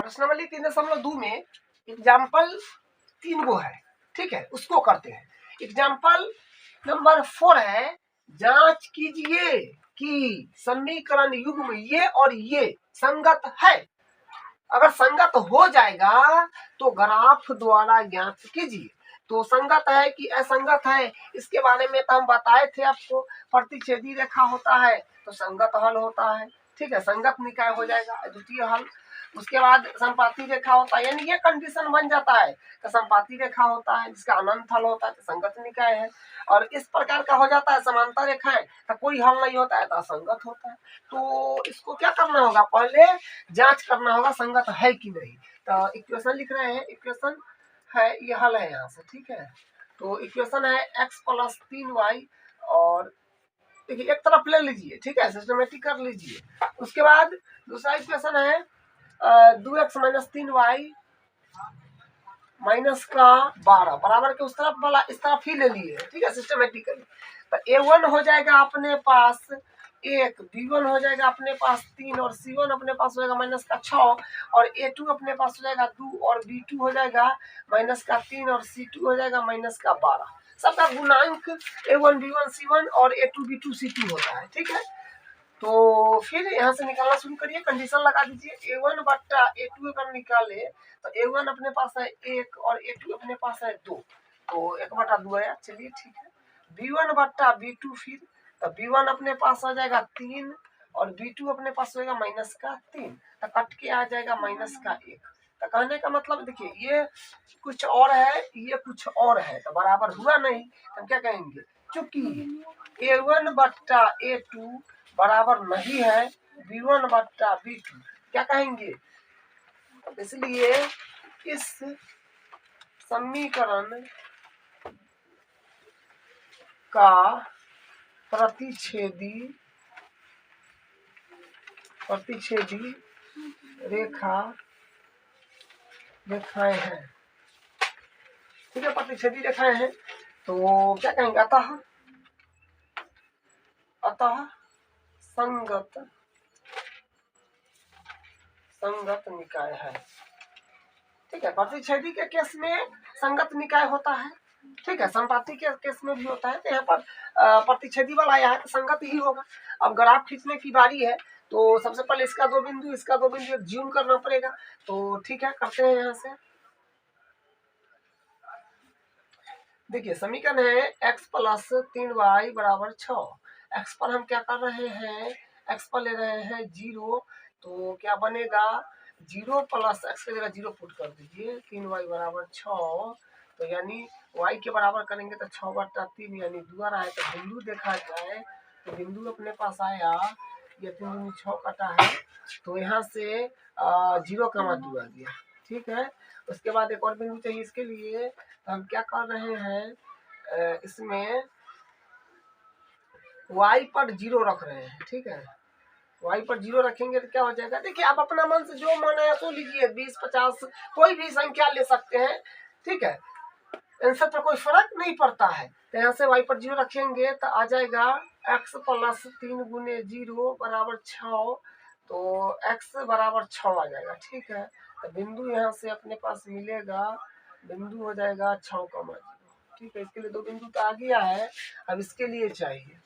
प्रश्नावली 3.2 में एग्जाम्पल 3 गो है, ठीक है, उसको करते हैं। एग्जाम्पल नंबर 4 है, जांच कीजिए कि समीकरण युग्म ये और ये संगत है। अगर संगत हो जाएगा तो ग्राफ द्वारा ज्ञात कीजिए। तो संगत है कि असंगत है, इसके बारे में तो हम बताए थे आपको। प्रतिच्छेदी रेखा होता है तो संगत हल होता है, ठीक है, संगत निकाय हो जाएगा द्वितीय हल। उसके बाद संपाती रेखा होता है, यानी ये कंडीशन बन जाता है कि संपाती रेखा होता है जिसका अनंत हल होता है तो संगत निकाय है। और इस प्रकार का हो जाता है समांतर रेखाएं तो कोई हल नहीं होता है तो असंगत होता है। तो इसको क्या करना होगा, पहले जांच करना होगा संगत है कि नहीं। तो इक्वेशन लिख रहे हैं, इक्वेशन है ये हल है यहाँ से, ठीक है। तो इक्वेशन है x + 3y, और देखिए एक तरफ ले लीजिए, ठीक है, सिस्टमेटिक कर लीजिए। उसके बाद दूसरा इक्वेशन है 2x - 3y माइनस का 12 बराबर के उस तरफ वाला इस तरफ ही ले लिए, ठीक है, सिस्टमेटिकली। तो a1 हो जाएगा अपने पास 1, b1 हो जाएगा अपने पास 3, और c1 अपने पास हो जाएगा माइनस का 6, और a2 अपने पास हो जाएगा 2, और b2 हो जाएगा माइनस का 3, और c2 हो जाएगा माइनस का 12। सबका गुणांक a1 b1 c1 और a2 b2 c2 होता है, ठीक है। तो फिर यहाँ से निकालना शुरू करिए, कंडीशन लगा दीजिए। a1 बट्टा a2 अगर निकाले तो a1 अपने पास है 1 और a2 अपने पास है 2, तो 1/2 आया, चलिए ठीक है। b1 बट्टा b2, फिर तो b1 अपने पास आ जाएगा 3 और b2 अपने पास होगा माइनस का 3, तो कट के आ जाएगा माइनस का 1। तो कहने का मतलब देखिए ये कुछ और है ये कुछ और है, तो बराबर हुआ नहीं, हम क्या कहेंगे, चूंकि a1 बट्टा a2 बराबर नहीं है b1 बट्टा b2, क्या कहेंगे, इसलिए इस समीकरण का प्रतिच्छेदी रेखाएं हैं, ठीक है, प्रतिच्छेदी रेखाएं हैं। तो क्या कहेंगे, अतः संगत निकाय है, ठीक है। प्रतिच्छेदी के केस में संगत निकाय होता है, ठीक है, संपाती के केस में भी होता है। तो यहाँ पर प्रतिच्छेदी वाला यहाँ तो संगत ही होगा। अब ग्राफ खींचने की बारी है, तो सबसे पहले इसका 2 बिंदु इसका 2 बिंदु एक जूम करना पड़ेगा। तो ठीक है, करते हैं। यहाँ से देखिए समीकरण है x + 3y = 6। x पर हम क्या कर रहे हैं, x पर ले रहे हैं 0, तो क्या बनेगा 0 + x की जगह 0 पुट कर दीजिए, 3y = 6। तो यानी y के बराबर करेंगे तो 6/3 यानी द्वारा है। तो बिंदु देखा जाए तो बिंदु अपने पास आया, ये 3 दूनी 6 कटा है, तो यहाँ से 0 का मान आ गया, ठीक है। उसके बाद एक और बिंदु चाहिए, इसके लिए तो हम क्या कर रहे हैं, इसमें y पर 0 रख रहे हैं, ठीक है। y पर 0 रखेंगे तो क्या हो जाएगा, देखिए आप अपना मन से जो मन है तो लीजिए, 20 50 कोई भी संख्या ले सकते हैं, ठीक है, आंसर पर कोई फर्क नहीं पड़ता है। तो यहाँ से y पर 0 रखेंगे तो आ जाएगा x + 3 × 0 = 6, तो x = 6 आ जाएगा, ठीक है। तो बिंदु यहाँ से अपने पास मिलेगा, बिंदु हो जाएगा 6, ठीक है। इसके लिए 2 बिंदु तो आ गया है, अब इसके लिए चाहिए,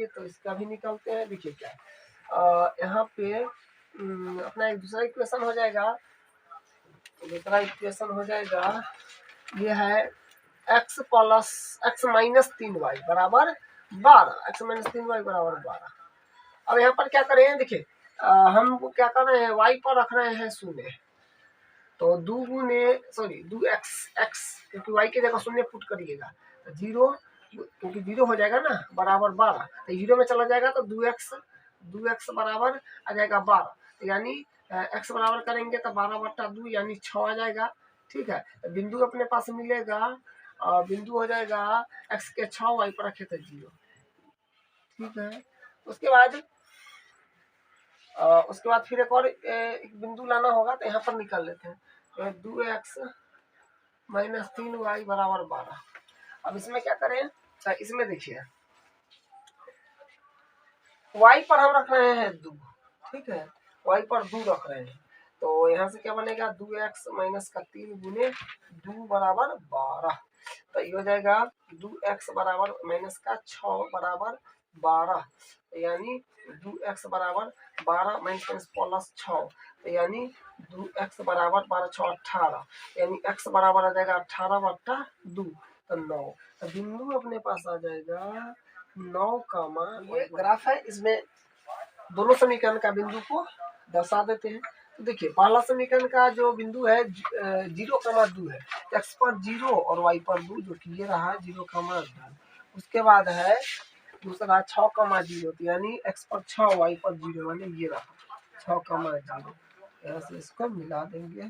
तो इसका भी निकालते हैं। देखिए क्या यहाँ पे अपना एक दूसरा इक्वेशन हो जाएगा, ये है x - 3y = 12। अब यहाँ पर क्या करें, देखिए हम क्या कर रहे हैं, y पर रख रहे हैं 0, तो 2x, क्योंकि y की जगह 0 पुट करिएगा तो 0, क्योंकि 0 हो जाएगा ना, बराबर 12, तो 0 में चला जाएगा तो 2x बराबर आ जाएगा 12, तो यानी x बराबर करेंगे तो 12/2 यानी 6 आ जाएगा, ठीक है। तो बिंदु अपने पास मिलेगा, बिंदु हो जाएगा x के 6, y पर रखे थे 0, ठीक है। उसके बाद फिर एक और एक बिंदु लाना होगा, तो यहाँ पर निकाल लेते हैं, 2x - 3y = 12। अब इसमें क्या करें, तो इसमें देखिए y पर हम रख रहे हैं 2, ठीक है, y पर 2 रख रहे हैं, तो यहाँ से क्या बनेगा 2x माइनस का 3 गुने 2 बराबर 12। तो ये हो जाएगा 2x बराबर माइनस का 6 बराबर 12, यानी 2x बराबर 12 माइनस प्लस 6, तो यानी 2x बराबर 12 6 18, यानी x बराबर आ जाएगा 18/2 तो 9। तो बिंदु अपने पास आ जाएगा 9 कामा। ये ग्राफ है, इसमें दोनों समीकरण का बिंदु को दर्शा देते हैं। तो देखिए पहला समीकरण का जो बिंदु है 0,2 है, x पर 0 और y पर 2, जो कि ये रहा 0,2। उसके बाद है दूसरा 6,0, यानी x पर 6 y पर 0, यानी ये रहा 6,0। यहाँ से इसको मिला देंगे,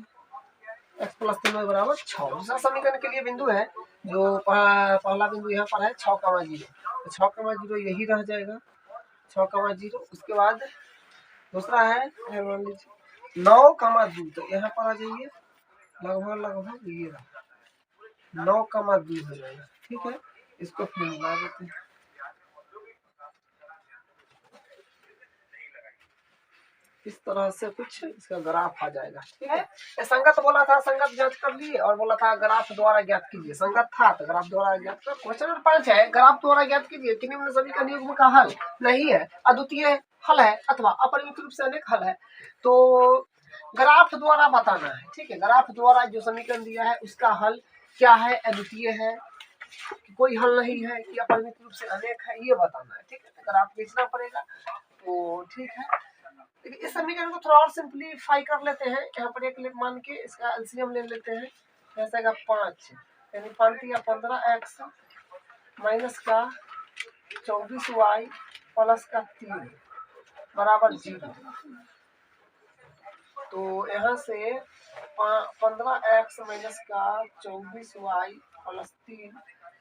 x प्लस 3 बराबर 6। दूसरा समीकरण के लिए बिंदु है जो पहला बिंदु यहाँ पर है 6,0, तो 6,0 यही रह जाएगा 6,0। उसके बाद दूसरा है मान लीजिए 9,2, तो यहाँ पर आ जाइए लगभग ये रहा 9,2 हो जाएगा। ठीक है, इसको फिर मिला देते हैं, इस तरह से कुछ इसका ग्राफ आ जाएगा। ठीक है, ये संगत बोला था, संगत जांच कर लिए और बोला था ग्राफ द्वारा ज्ञात कीजिए। संगत था तो ग्राफ द्वारा ज्ञात कर। क्वेश्चन नंबर 5 है, ग्राफ द्वारा ज्ञात कीजिए कि निम्न समीकरण युग्म का हल नहीं है, अद्वितीय हल है अथवा अपरिमित रूप से अनेक हल है। तो ग्राफ द्वारा बताना है। ठीक है, ग्राफ द्वारा जो समीकरण दिया है उसका हल क्या है, अद्वितीय है, कोई हल नहीं है, कि अपरिमित रूप से अनेक है, ये बताना है। ठीक है, तो ग्राफ खींचना पड़ेगा। तो ठीक है, इस समीकरण को थोड़ा और सिंपलीफाई कर लेते हैं। यहाँ पर एक मान के इसका एलसीएम ले लेते हैं, ऐसा का 5, यानी 5 या 15x माइनस का 24y प्लस का 3 बराबर 0। तो यहाँ से 15x माइनस का 24y प्लस 3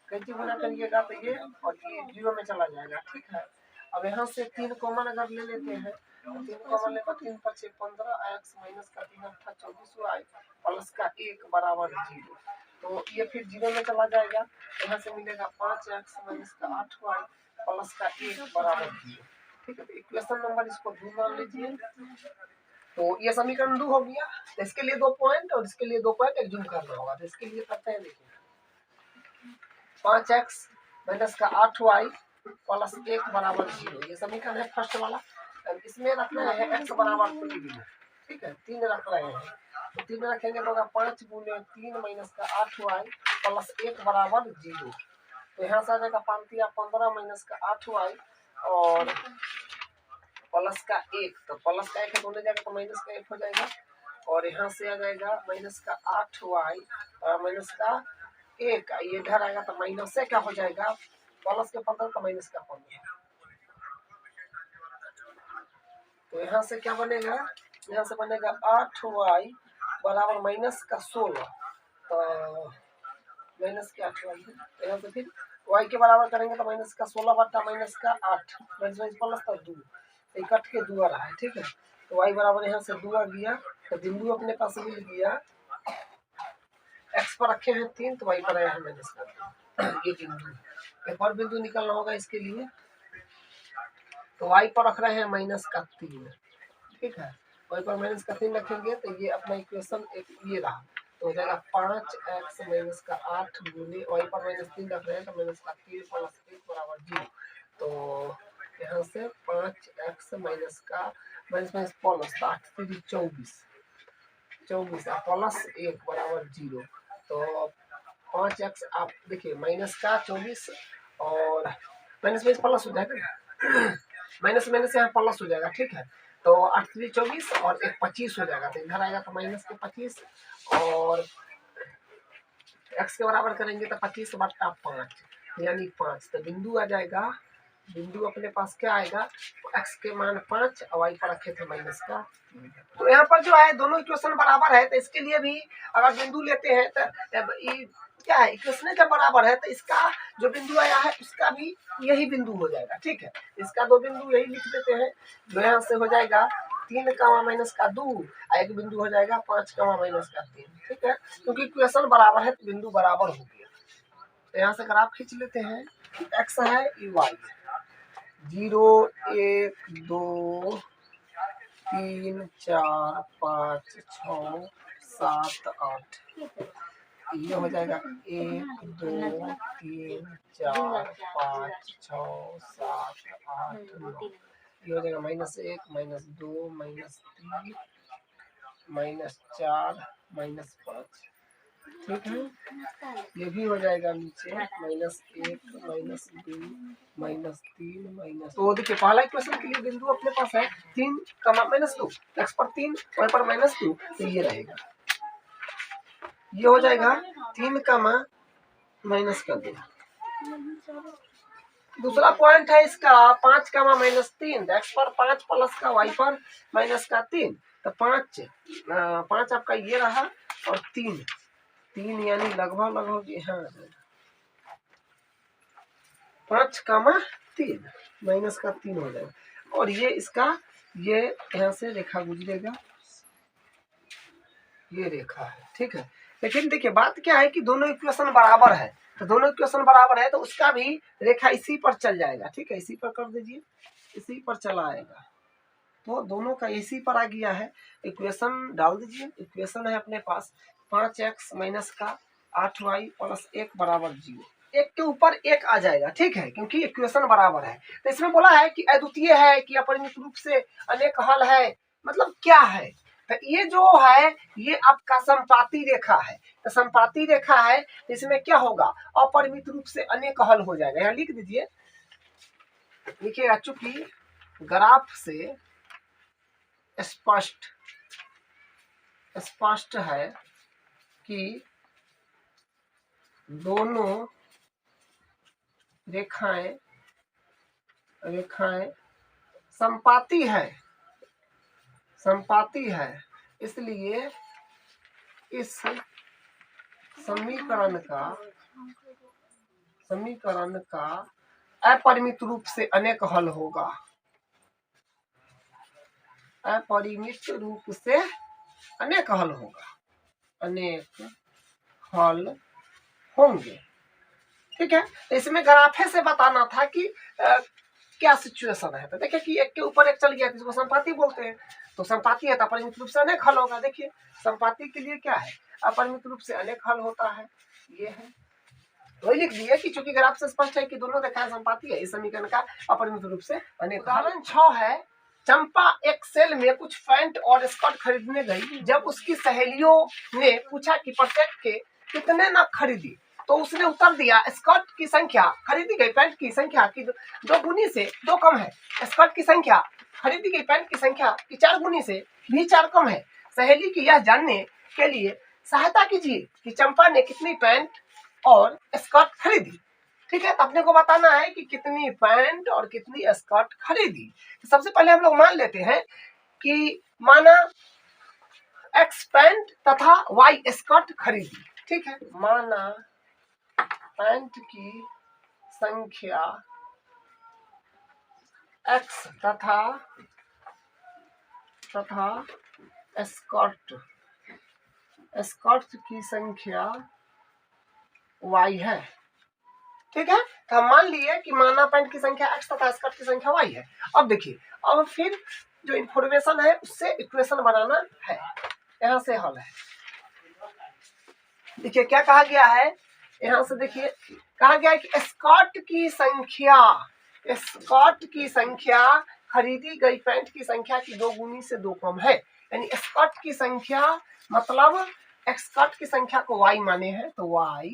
कैसे गुना करिएगा तो ये और ये 0 में चला जाएगा। ठीक है, अब यहाँ से 3 कॉमन अगर ले लेते हैं, 3 कॉमन लेकर 3 5 15x माइनस का 3 8 24y प्लस का 1 बराबर 0। तो ये फिर 0 में चला जाएगा, यहाँ से मिलेगा 5x माइनस का 8y प्लस का 1 बराबर 0। ठीक है, तो इक्वेशन नंबर इसको 2 मान लीजिए। तो ये समीकरण 2 हो गया। तो इसके लिए 2 पॉइंट और इसके लिए 2 पॉइंट एग्जूम करना होगा। तो इसके लिए करते हैं, देखिए 5x माइनस का 8y प्लस 1 बराबर 0, ये समीकरण है फर्स्ट वाला। इसमें रख रहे हैं x बराबर 3। ठीक है, 3 रख रहे हैं, तो 3 रखेंगे तो होगा 5 गुने 3 माइनस का 8y प्लस 1 बराबर 0। तो यहाँ से आ जाएगा 5 या 15 माइनस का 8y और प्लस का 1, तो प्लस का 1 है दोनों जगह, तो माइनस का 1 हो जाएगा। और यहाँ से आ जाएगा माइनस का 8y और माइनस का 1, ये इधर आएगा तो माइनस से क्या हो जाएगा, प्लस के 15 तो माइनस का 15। तो यहाँ से क्या बनेगा, यहाँ से बनेगा 8y बराबर माइनस का 16, तो माइनस के 8y है। तो यहाँ से फिर y के बराबर करेंगे तो माइनस का 16 बटा माइनस का 8 माइनस प्लस का 2, इकट्ठ के 2 आ रहा है। ठीक है, तो y बराबर यहाँ से 2 आ गया। तो बिंदु अपने पास मिल गया, x पर रखे हैं 3 तो y पर आया है माइनस का 2। ये बिंदु एक और बिंदु निकलना होगा इसके लिए, तो y पर रख रहे हैं माइनस का 3। ठीक है, y पर माइनस का 3 रखेंगे तो ये अपना इक्वेशन एक ये रहा, तो हो जाएगा 5x माइनस का 8 गुने y पर माइनस 3 रख रहे हैं तो माइनस का 3 प्लस 1 बराबर 0। तो यहाँ से 5x माइनस का माइनस प्लस 8 3 24 प्लस 1 बराबर 0। तो 5x आप देखिए माइनस का 24 और माइनस प्लस हो जाएगा, माइनस माइनस यहाँ प्लस हो जाएगा। ठीक है, तो 8 3 24 और 1 25 हो जाएगा, तो इधर आएगा तो माइनस के 25 और x के बराबर करेंगे तो 25 बटा 5 यानी 5। तो बिंदु आ जाएगा, बिंदु अपने पास क्या आएगा, x के मान 5 और y पर रखे थे माइनस का 3। तो यहाँ पर जो है दोनों इक्वेशन बराबर है, तो इसके लिए भी अगर बिंदु लेते हैं तो क्या है, इक्वेशन जब बराबर है तो इसका जो बिंदु आया है उसका भी यही बिंदु हो जाएगा। ठीक है, इसका 2 बिंदु यही लिख देते हैं, जो यहाँ से हो जाएगा 3 कामा माइनस का 2 और एक बिंदु हो जाएगा 5 कामा माइनस का 3। ठीक है, क्योंकि इक्वेशन बराबर है तो बिंदु बराबर हो गया। तो यहाँ से ग्राफ खींच लेते हैं, एक्स है y 0 1 2 3 4 5 6 7 8, ये हो जाएगा 1 2 3 4 5 6 7 8 9, ये हो जाएगा -1 -2 -3 -4 -5, ठीक है। ये भी हो जाएगा नीचे -1 -2 -3 तो देखिए पहला इक्वेशन के लिए बिंदु अपने पास है 3, -2, x पर 3 y पर -2, तो ये रहेगा, ये हो जाएगा 3, माइनस कर दिया। दूसरा पॉइंट है इसका 5, -3, x पर 5 प्लस का y पर -3, तो 5 आपका ये रहा और 3 यानी लगभग यहाँ 5, 3 -3 हो जाएगा, और ये इसका ये यहाँ से रेखा गुजरेगा, ये रेखा है, ठीक है। लेकिन देखिए बात क्या है कि दोनों इक्वेशन बराबर है, तो दोनों इक्वेशन बराबर है तो उसका भी रेखा इसी पर चल जाएगा, ठीक है। इसी पर कर दीजिए, इसी पर चला आएगा, तो दोनों का इसी पर आ गया है। इक्वेशन डाल दीजिए, इक्वेशन है अपने पास 5x माइनस का 8y प्लस 1 बराबर 0, एक के ऊपर एक आ जाएगा, ठीक है, क्योंकि इक्वेशन बराबर है। तो इसमें बोला है कि अद्वितीय है कि अपरिमित रूप से अनेक हल है, मतलब क्या है, तो ये जो है ये आपका संपाती रेखा है, तो संपाती रेखा है, इसमें क्या होगा, अपरिमित रूप से अनेक हल हो जाएगा। यहाँ लिख दीजिए, लिखिएगा, चूंकि ग्राफ से स्पष्ट है कि दोनों रेखाएं संपाती है, इसलिए इस समीकरण का अपरिमित रूप से अनेक हल होगा, अपरिमित रूप से अनेक हल होंगे, ठीक है। इसमें ग्राफे से बताना था कि क्या सिचुएशन है, तो देखिए कि एक के ऊपर एक चल गया, जिसको संपाती बोलते हैं, तो संपाती है तो अपरिमित रूप से अनेक हल होगा। देखिए संपाती के लिए क्या है, अपरिमित रूप से अनेक हल होता है, ये है, वही लिख दिए कि चूंकि ग्राफ से स्पष्ट है कि दोनों रेखाएं संपाती है, इस समीकरण का अपरिमित रूप से अनेक। उदाहरण 6 है, चंपा एक सेल में कुछ पैंट और स्कर्ट खरीदने गई, जब उसकी सहेलियों ने पूछा कि प्रत्येक के कितने नग खरीदी, तो उसने उत्तर दिया, स्कर्ट की संख्या खरीदी गई पैंट की संख्या की 2 गुनी से 2 कम है, स्कर्ट की संख्या खरीदी गई पैंट की संख्या की 4 गुनी से भी 4 कम है। सहेली की यह जानने के लिए सहायता कीजिए कि चंपा ने कितनी पैंट और स्कर्ट खरीदी, ठीक है। तो अपने को बताना है कि कितनी पैंट और कितनी स्कर्ट खरीदी। तो सबसे पहले हम लोग मान लेते हैं कि माना x पैंट तथा y स्कर्ट खरीदी, ठीक है। माना पैंट की संख्या x तथा स्कर्ट की संख्या y है, ठीक है। तो हम मान लिए कि माना पैंट की संख्या x तथा स्कर्ट की संख्या y है। अब देखिए, अब फिर जो इंफॉर्मेशन है उससे इक्वेशन बनाना है, यहाँ से हल है। देखिए क्या कहा गया है, यहाँ से देखिए कहा गया है कि स्कर्ट की संख्या खरीदी गई पैंट की संख्या की 2 गुनी से 2 कम है, यानी स्कर्ट की संख्या मतलब स्कर्ट की संख्या को y माने हैं, तो y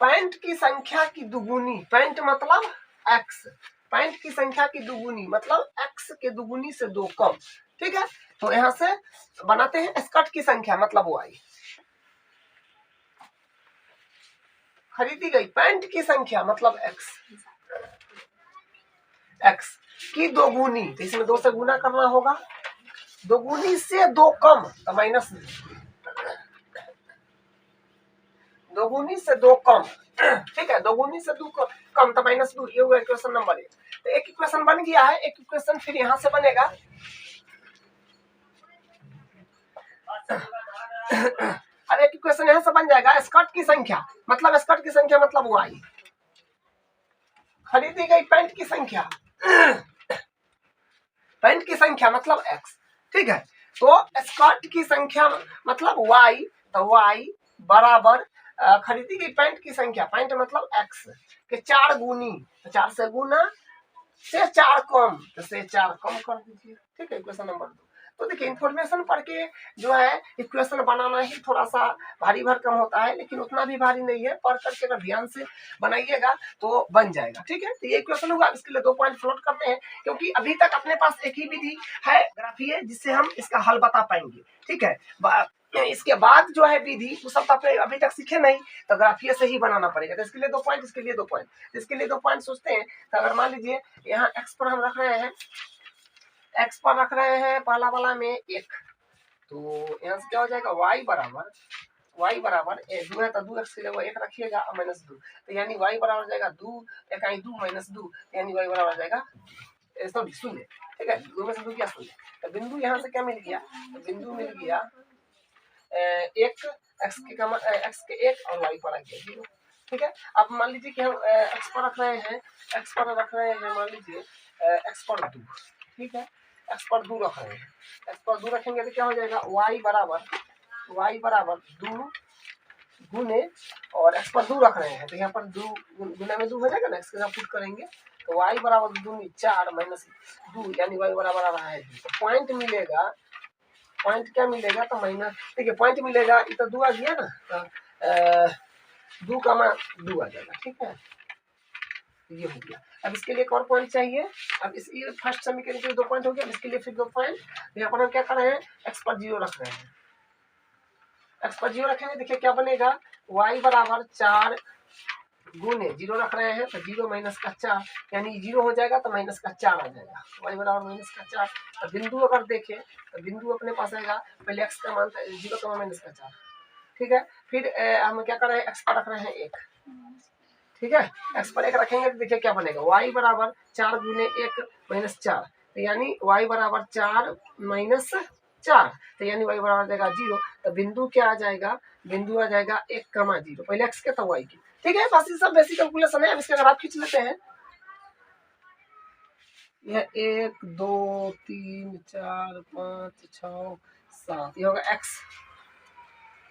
पैंट की संख्या की दुगुनी, पैंट मतलब x, पैंट की संख्या की दुगुनी मतलब x के दुगुनी से 2 कम, ठीक है। तो यहाँ से बनाते हैं स्कर्ट की संख्या मतलब y, खरीदी गई पैंट की संख्या मतलब x की 2 गुनी, तो इसमें 2 से गुना करना होगा, 2 गुनी से 2 कम तो माइनस, 2 गुनी से 2 कम, ठीक है, 2 गुनी से 2 कम तो -2, ये हुआ इक्वेशन नंबर 1। तो एक इक्वेशन बन गया है, एक इक्वेशन फिर यहाँ से बनेगा अब एक इक्वेशन यहाँ से बन जाएगा, स्कर्ट की संख्या मतलब y, खरीदी गई पैंट की संख्या पैंट की संख्या मतलब x, ठीक है। तो स्कर्ट की संख्या मतलब y, तो y बराबर खरीदी गई पैंट की संख्या, पैंट मतलब x के 4 गुनी, तो 4 से गुना से 4 कम, तो से 4 कम कर दीजिए, ठीक है। Equation number 2। तो देखिए इन्फॉर्मेशन पढ़ के जो है इक्वेशन बनाना ही थोड़ा सा भारी भरकम होता है, लेकिन उतना भी भारी नहीं है, पढ़ करके अगर ध्यान से बनाइएगा तो बन जाएगा, ठीक है। तो ये इक्वेशन होगा, इसके लिए 2 पॉइंट फ्लोट करते हैं, क्योंकि अभी तक अपने पास एक ही विधि है ग्राफीय जिससे हम इसका हल बता पाएंगे, ठीक है। इसके बाद जो है विधि वो सब अभी तक सीखे नहीं, तो ग्राफीय से ही बनाना पड़ेगा। तो इसके लिए 2 पॉइंट, इसके लिए 2 पॉइंट, इसके लिए 2 पॉइंट सोचते हैं। तो अगर मान लीजिए यहाँ x पर हम रख रहे हैं, x पर रख रहे हैं पहला वाला में 1, तो यहाँ से क्या हो जाएगा y बराबर 2 है, तो 2x की जगह 1 रखिएगा और माइनस 2, तो यानी y बराबर हो जाएगा 2 1 2 माइनस 2, यानी y बराबर हो जाएगा सॉरी 0, ठीक है। 2 में से 2 क्या 0, तो बिंदु यहाँ से क्या मिल गया, तो बिंदु मिल गया 1 x के 1 और y पर आ गया 0, ठीक है। अब मान लीजिए कि हम x पर रख रहे हैं, मान लीजिए x पर 2, ठीक है, x पर 2 रख रहे हैं, x पर 2 रखेंगे तो क्या हो जाएगा y बराबर 2 गुने, और x पर 2 रख रहे हैं तो यहाँ पर 2 गुना में 2 हो जाएगा ना, x के साथ पुट करेंगे तो y बराबर 2 4 माइनस 2, यानी y बराबर आ रहा है 2। तो पॉइंट मिलेगा, पॉइंट क्या मिलेगा, तो माइनस, देखिए पॉइंट मिलेगा, ये तो 2 आ गया ना, तो 2 का मान 2 आ जाएगा, ठीक है, ये हो गया। अब इसके लिए एक और पॉइंट चाहिए, अब इस ये फर्स्ट समीकरण के लिए 2 पॉइंट हो गया, अब इसके लिए फिर 2 पॉइंट। यहाँ पर हम क्या कर रहे हैं, x पर 0 रख रहे हैं, x पर 0 रखेंगे, देखिए क्या बनेगा, y बराबर 4 गुने 0 रख रहे हैं, तो 0 माइनस का 4, यानी 0 हो जाएगा तो माइनस का 4 आ जाएगा, y बराबर माइनस का 4। तो बिंदु अगर देखें तो बिंदु अपने पास आएगा, पहले x का मान 0 का माइनस का 4, ठीक है। फिर हम क्या कर रहे हैं, x पर रख रहे हैं 1, ठीक है, x पर 1 रखेंगे तो देखिए क्या बनेगा, y बराबर 4 गुने 1 माइनस 4, तो यानी y बराबर 4 माइनस 4, तो यानी y बराबर जाएगा 0। तो बिंदु क्या आ जाएगा, बिंदु आ जाएगा 1,0, पहले x के तो y की, ठीक है। बस ये सब बेसिक कैलकुलेशन है। अब इसके अगर आप खींच लेते हैं, यह 1 2 3 4 5 6 7, ये होगा x,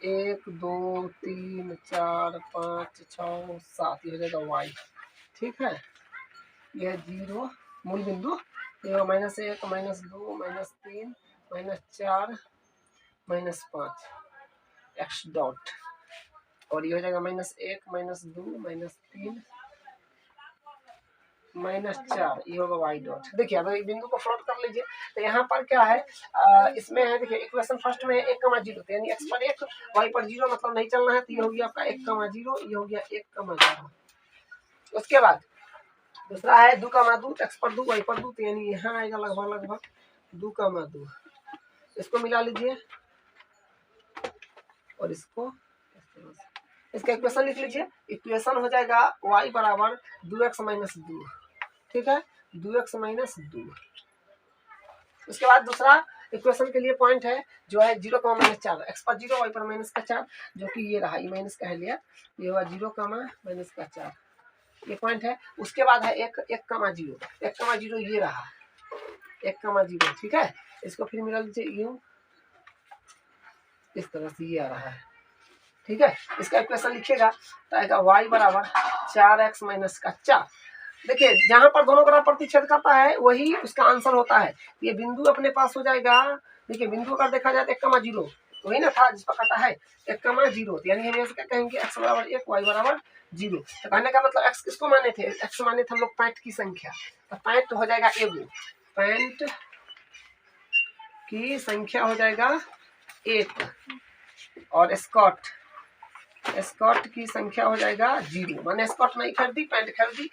1 2 3 4 5 6 7, ये हो जाएगा y, ठीक है। यह 0 मूल बिंदु, ये minus 1 minus 2 minus 3 minus 4 minus 5 x dot, और ये हो जाएगा माइनस 1 माइनस 2 माइनस 3 माइनस 4, ये होगा y डॉट। देखिए अब बिंदु को प्लॉट कर लीजिए, तो यहाँ पर क्या है, इसमें है देखिए इक्वेशन फर्स्ट में 1,0, यानी x पर 1 y पर 0, मतलब नहीं चलना है, तो ये हो गया आपका 1,0, ये हो गया 1,0। उसके बाद दूसरा है 2,2, x पर 2 y पर 2, तो यानी यहाँ आएगा लगभग 2,2, इसको मिला लीजिए और इसको इसका इक्वेशन लिख लीजिए, इक्वेशन हो जाएगा y बराबर 2x माइनस 2, ठीक है, 2x माइनस 2। उसके बाद दूसरा इक्वेशन के लिए पॉइंट है जो है 0, माइनस 4, x पर 0 y पर माइनस का 4, जो कि ये रहा, ये माइनस का है लिया, ये हुआ 0, माइनस का 4, ये पॉइंट है। उसके बाद है 1,0, ये रहा 1,0, ठीक है। इसको फिर मिला लीजिए यूं, इस तरह से ये आ रहा है, ठीक है। इसका इक्वेशन लिखिएगा तो आएगा y बराबर 4x माइनस का 4। देखिए जहां पर दोनों ग्राफ प्रतिच्छेद करता है वही उसका आंसर होता है, ये बिंदु अपने पास हो जाएगा। देखिए बिंदु अगर देखा जाए तो 1,0 वही ना था जिस पर कटा है 1,0, यानी हम ऐसे कहेंगे x बराबर 1 y बराबर 0। तो कहने का मतलब x किसको माने थे, x माने थे हम लोग पैंट की संख्या, तो पैंट हो जाएगा एगो, पैंट की संख्या हो जाएगा 1, और स्कर्ट की संख्या हो जाएगा 0, माने स्कर्ट नहीं खरीदी पैंट खरीदी,